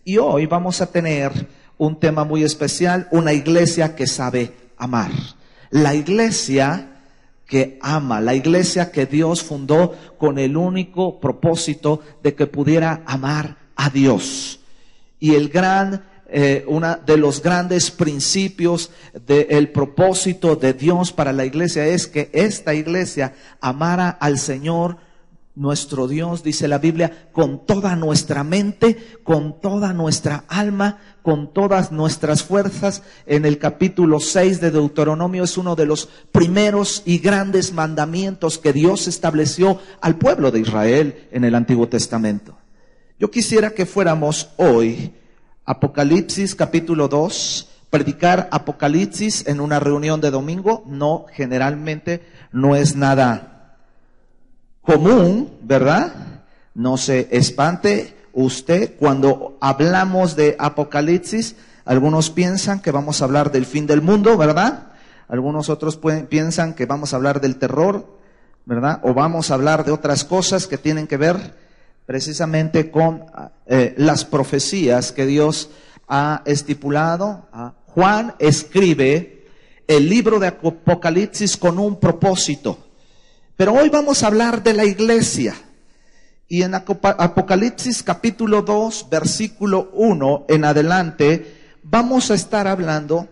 Y hoy vamos a tener un tema muy especial, una iglesia que sabe amar. La iglesia que ama, la iglesia que Dios fundó con el único propósito de que pudiera amar a Dios. Y uno de los grandes principios del propósito de Dios para la iglesia es que esta iglesia amara al Señor nuestro Dios, dice la Biblia, con toda nuestra mente, con toda nuestra alma, con todas nuestras fuerzas. En el capítulo 6 de Deuteronomio es uno de los primeros y grandes mandamientos que Dios estableció al pueblo de Israel en el Antiguo Testamento. Yo quisiera que fuéramos hoy Apocalipsis capítulo 2, predicar Apocalipsis en una reunión de domingo, generalmente no es nada común, ¿verdad? No se espante usted cuando hablamos de Apocalipsis. Algunos piensan que vamos a hablar del fin del mundo, ¿verdad? Algunos otros piensan que vamos a hablar del terror, ¿verdad? O vamos a hablar de otras cosas que tienen que ver precisamente con las profecías que Dios ha estipulado. Juan escribe el libro de Apocalipsis con un propósito. Pero hoy vamos a hablar de la iglesia. Y en Apocalipsis capítulo 2, versículo 1 en adelante, vamos a estar hablando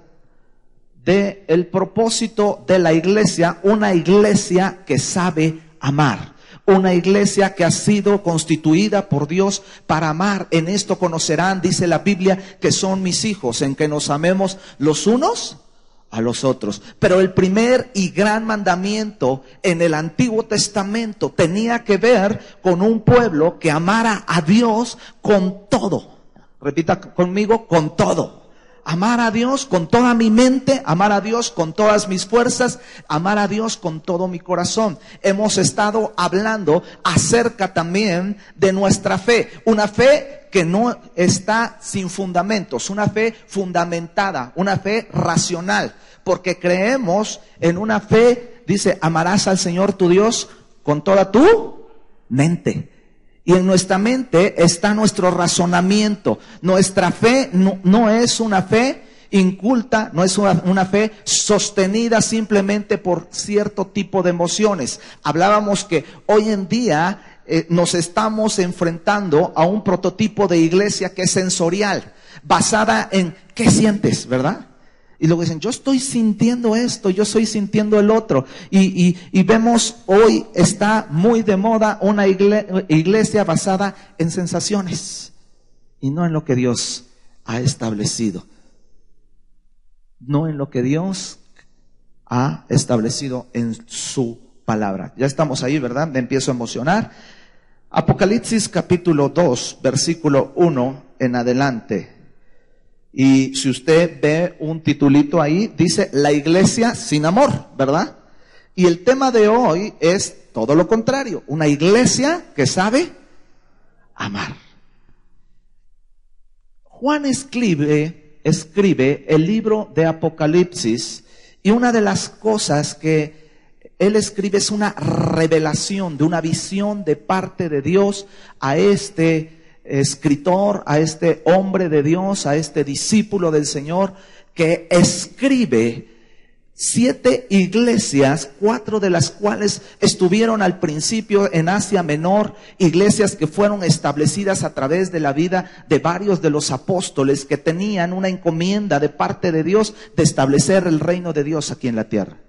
del propósito de la iglesia, una iglesia que sabe amar. Una iglesia que ha sido constituida por Dios para amar. En esto conocerán, dice la Biblia, que son mis hijos, en que nos amemos los unos a los otros. Pero el primer y gran mandamiento en el Antiguo Testamento tenía que ver con un pueblo que amara a Dios con todo. Repita conmigo, con todo. Amar a Dios con toda mi mente, amar a Dios con todas mis fuerzas, amar a Dios con todo mi corazón. Hemos estado hablando acerca también de nuestra fe, una fe que no está sin fundamentos, una fe fundamentada, una fe racional, porque creemos en una fe, dice, amarás al Señor tu Dios con toda tu mente. Y en nuestra mente está nuestro razonamiento. Nuestra fe no es una fe inculta, no es una fe sostenida simplemente por cierto tipo de emociones. Hablábamos que hoy en día nos estamos enfrentando a un prototipo de iglesia que es sensorial, basada en ¿qué sientes?, ¿verdad? Y luego dicen, yo estoy sintiendo esto, yo estoy sintiendo el otro. Y vemos hoy está muy de moda una iglesia basada en sensaciones y no en lo que Dios ha establecido. No en lo que Dios ha establecido en su palabra. Ya estamos ahí, ¿verdad? Me empiezo a emocionar. Apocalipsis capítulo 2, versículo 1 en adelante. Y si usted ve un titulito ahí, dice la iglesia sin amor, ¿verdad? Y el tema de hoy es todo lo contrario, una iglesia que sabe amar. Juan escribe el libro de Apocalipsis, y una de las cosas que él escribe es una revelación de una visión de parte de Dios a este escritor, a este hombre de Dios, a este discípulo del Señor, que escribe 7 iglesias, 4 de las cuales estuvieron al principio en Asia Menor, iglesias que fueron establecidas a través de la vida de varios de los apóstoles que tenían una encomienda de parte de Dios de establecer el reino de Dios aquí en la tierra.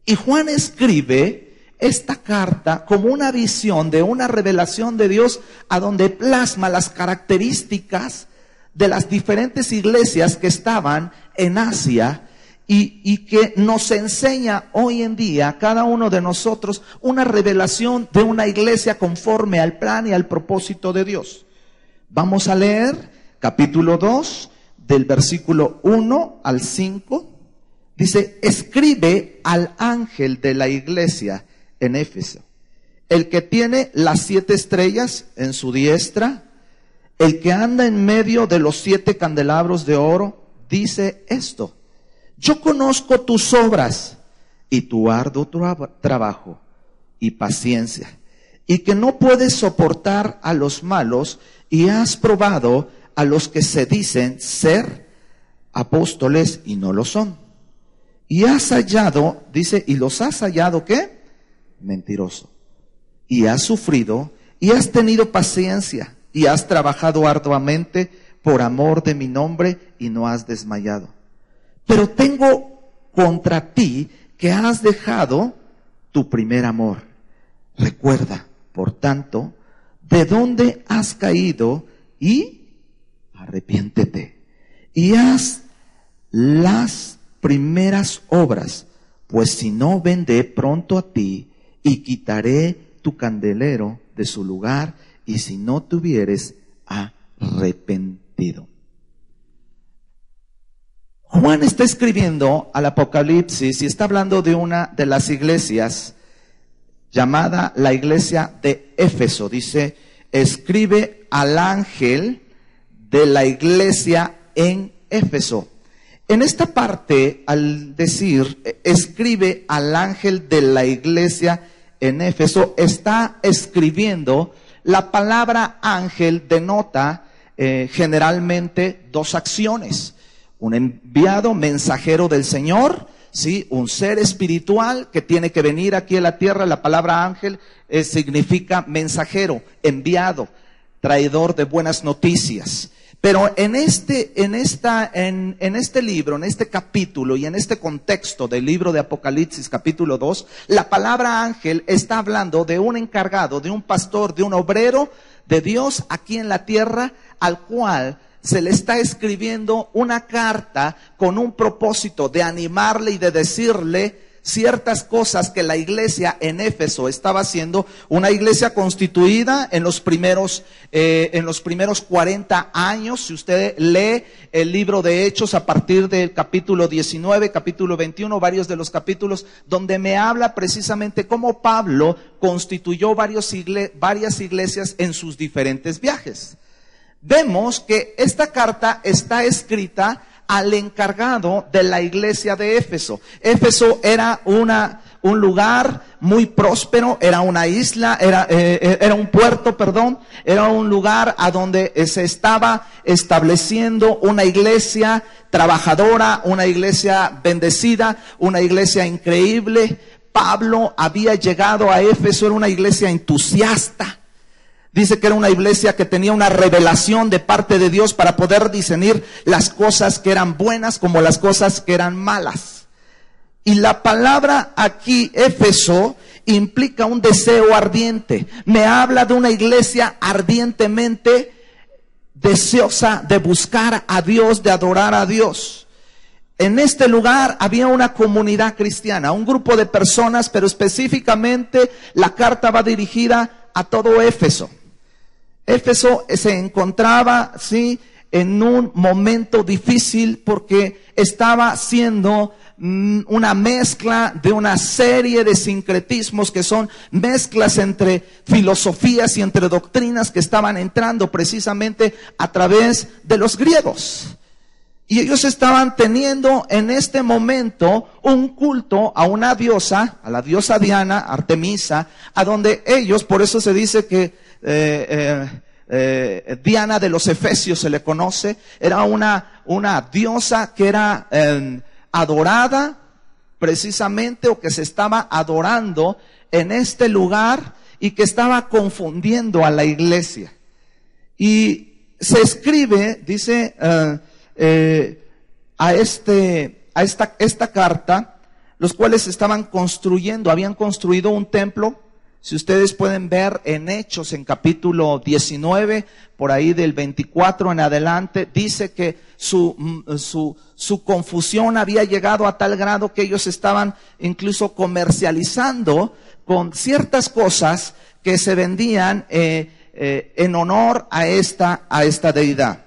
Y Juan escribe esta carta como una visión de una revelación de Dios, a donde plasma las características de las diferentes iglesias que estaban en Asia y que nos enseña hoy en día a cada uno de nosotros una revelación de una iglesia conforme al plan y al propósito de Dios. Vamos a leer capítulo 2 del versículo 1 al 5. Dice, escribe al ángel de la iglesia en Éfeso, el que tiene las 7 estrellas en su diestra, el que anda en medio de los 7 candelabros de oro, dice esto: yo conozco tus obras y tu arduo trabajo y paciencia, y que no puedes soportar a los malos, y has probado a los que se dicen ser apóstoles y no lo son. Y has hallado, dice, y los has hallado, ¿qué? Mentiroso. Y has sufrido, y has tenido paciencia, y has trabajado arduamente por amor de mi nombre, y no has desmayado. Pero tengo contra ti que has dejado tu primer amor. Recuerda, por tanto, de dónde has caído, y arrepiéntete. Y haz las primeras obras, pues si no, vendré pronto a ti y quitaré tu candelero de su lugar, y si no te hubieres arrepentido. Juan está escribiendo al Apocalipsis y está hablando de una de las iglesias llamada la iglesia de Éfeso. Dice, escribe al ángel de la iglesia en Éfeso. En esta parte, al decir, escribe al ángel de la iglesia en Éfeso, está escribiendo. La palabra ángel denota generalmente dos acciones. Un enviado, mensajero del Señor, ¿sí? Un ser espiritual que tiene que venir aquí a la tierra. La palabra ángel significa mensajero, enviado, traidor de buenas noticias. Pero en este libro, en este capítulo y en este contexto del libro de Apocalipsis capítulo 2, la palabra ángel está hablando de un encargado, de un pastor, de un obrero de Dios aquí en la tierra, al cual se le está escribiendo una carta con un propósito de animarle y de decirle ciertas cosas que la iglesia en Éfeso estaba haciendo, una iglesia constituida en los primeros 40 años. Si usted lee el libro de Hechos a partir del capítulo 19, capítulo 21, varios de los capítulos, donde me habla precisamente cómo Pablo constituyó varias iglesias en sus diferentes viajes. Vemos que esta carta está escrita al encargado de la iglesia de Éfeso. Éfeso era un lugar muy próspero, era una isla, era un puerto, era un lugar a donde se estaba estableciendo una iglesia trabajadora, una iglesia bendecida, una iglesia increíble. Pablo había llegado a Éfeso, era una iglesia entusiasta. Dice que era una iglesia que tenía una revelación de parte de Dios para poder discernir las cosas que eran buenas como las cosas que eran malas. Y la palabra aquí, Éfeso, implica un deseo ardiente. Me habla de una iglesia ardientemente deseosa de buscar a Dios, de adorar a Dios. En este lugar había una comunidad cristiana, un grupo de personas, pero específicamente la carta va dirigida a todo Éfeso. Éfeso se encontraba, sí, en un momento difícil porque estaba siendo una mezcla de una serie de sincretismos que son mezclas entre filosofías y entre doctrinas que estaban entrando precisamente a través de los griegos. Y ellos estaban teniendo en este momento un culto a una diosa, a la diosa Diana, Artemisa, a donde ellos, por eso se dice que Diana de los Efesios se le conoce, era una diosa que era adorada precisamente, o que se estaba adorando en este lugar y que estaba confundiendo a la iglesia. Y se escribe, dice, esta carta, los cuales estaban construyendo, habían construido un templo. Si ustedes pueden ver en Hechos, en capítulo 19, por ahí del 24 en adelante, dice que su confusión había llegado a tal grado que ellos estaban incluso comercializando con ciertas cosas que se vendían en honor a esta deidad.